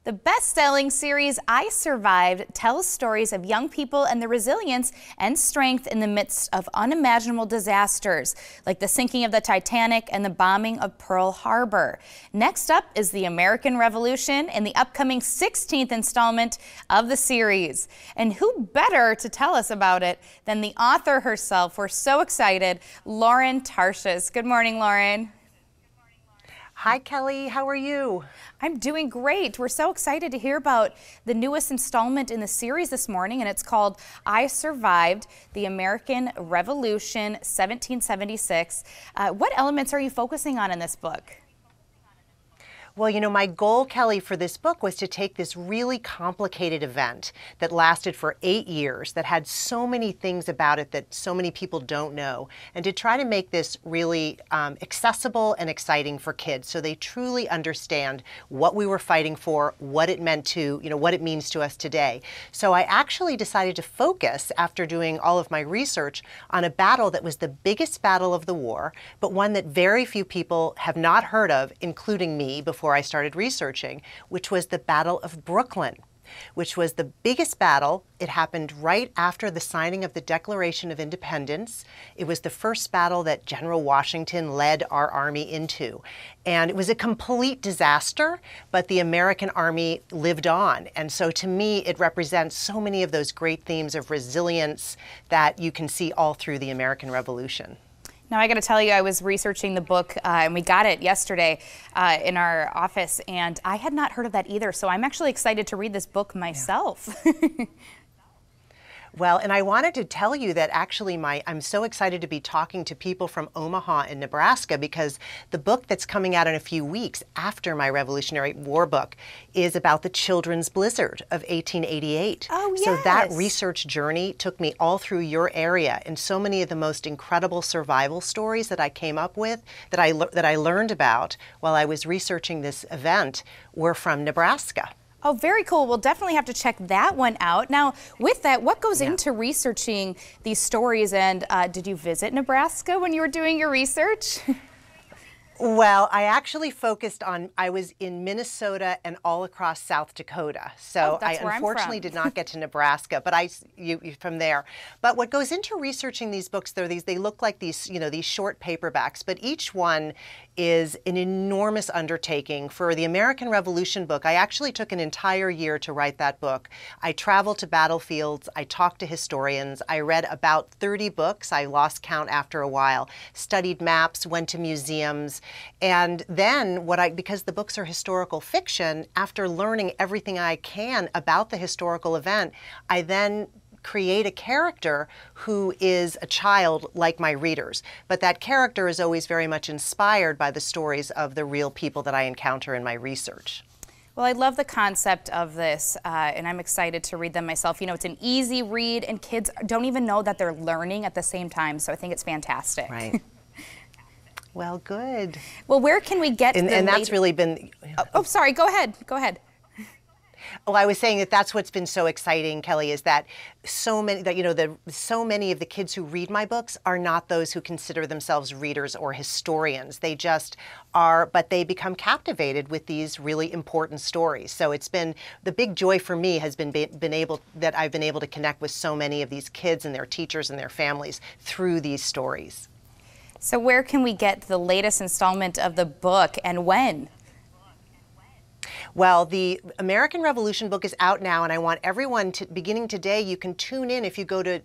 The best-selling series I Survived tells stories of young people and their resilience and strength in the midst of unimaginable disasters, like the sinking of the Titanic and the bombing of Pearl Harbor. Next up is the American Revolution in the upcoming 16th installment of the series. And who better to tell us about it than the author herself? We're so excited, Lauren Tarshis. Good morning, Lauren. Hi, Kelly. How are you? I'm doing great. We're so excited to hear about the newest installment in the series this morning, and it's called I Survived, the American Revolution 1776. What elements are you focusing on in this book? Well, you know, my goal, Kelly, for this book was to take this really complicated event that lasted for 8 years, that had so many things about it that so many people don't know, and to try to make this really accessible and exciting for kids so they truly understand what we were fighting for, what it meant to, what it means to us today. So I actually decided to focus, after doing all of my research, on a battle that was the biggest battle of the war, but one that very few people have not heard of, including me, before I started researching, which was the Battle of Brooklyn, which was the biggest battle. It happened right after the signing of the Declaration of Independence. It was the first battle that General Washington led our army into. And it was a complete disaster, but the American army lived on. And so to me, it represents so many of those great themes of resilience that you can see all through the American Revolution. Now, I got to tell you, I was researching the book, and we got it yesterday in our office, and I had not heard of that either, so I'm actually excited to read this book myself. Yeah. Well, and I wanted to tell you that actually I'm so excited to be talking to people from Omaha in Nebraska, because the book that's coming out in a few weeks after my Revolutionary War book is about the children's blizzard of 1888. Oh, yes. So that research journey took me all through your area, and so many of the most incredible survival stories that I came up with, that I learned about while I was researching this event, were from Nebraska. Oh, very cool. We'll definitely have to check that one out. Now, with that, what goes into researching these stories? And did you visit Nebraska when you were doing your research? Well, I actually focused on, I was in Minnesota and all across South Dakota. So I unfortunately did not get to Nebraska, but you from there. But what goes into researching these books, they look like these, these short paperbacks, but each one is an enormous undertaking. For the American Revolution book, I actually took an entire year to write that book. I traveled to battlefields, I talked to historians, I read about 30 books, I lost count after a while, studied maps, went to museums. And then because the books are historical fiction, after learning everything I can about the historical event, I then create a character who is a child like my readers. But that character is always very much inspired by the stories of the real people that I encounter in my research. Well, I love the concept of this, and I'm excited to read them myself. It's an easy read, and kids don't even know that they're learning at the same time, so I think it's fantastic. Right. Well, good. Well, where can we get and that's really been... Oh, sorry. Go ahead. Go ahead. Oh, I was saying that's what's been so exciting, Kelly, is that so many of the kids who read my books are not those who consider themselves readers or historians. They just are, but they become captivated with these really important stories. So it's been the big joy for me has been that I've been able to connect with so many of these kids and their teachers and their families through these stories. So where can we get the latest installment of the book, and when? Well, the American Revolution book is out now, and I want everyone to, beginning today, you can tune in if you go to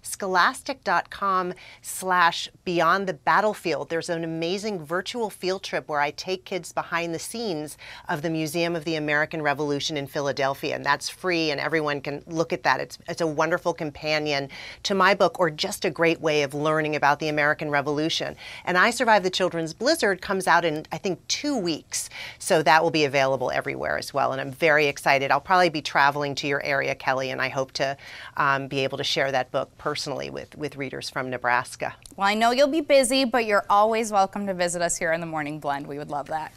scholastic.com/Beyond the Battlefield. There's an amazing virtual field trip where I take kids behind the scenes of the Museum of the American Revolution in Philadelphia, and that's free, and everyone can look at that. It's a wonderful companion to my book, or just a great way of learning about the American Revolution. And I Survived the Children's Blizzard comes out in, I think, 2 weeks, so that will be available everywhere as well, and I'm very excited. I'll probably be traveling to your area, Kelly, and I hope to be able to share that book personally with readers from Nebraska. Well, I know you'll be busy, but you're always welcome to visit us here in the Morning Blend. We would love that.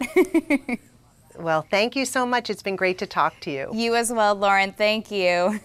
Well, thank you so much. It's been great to talk to you. You as well, Lauren. Thank you.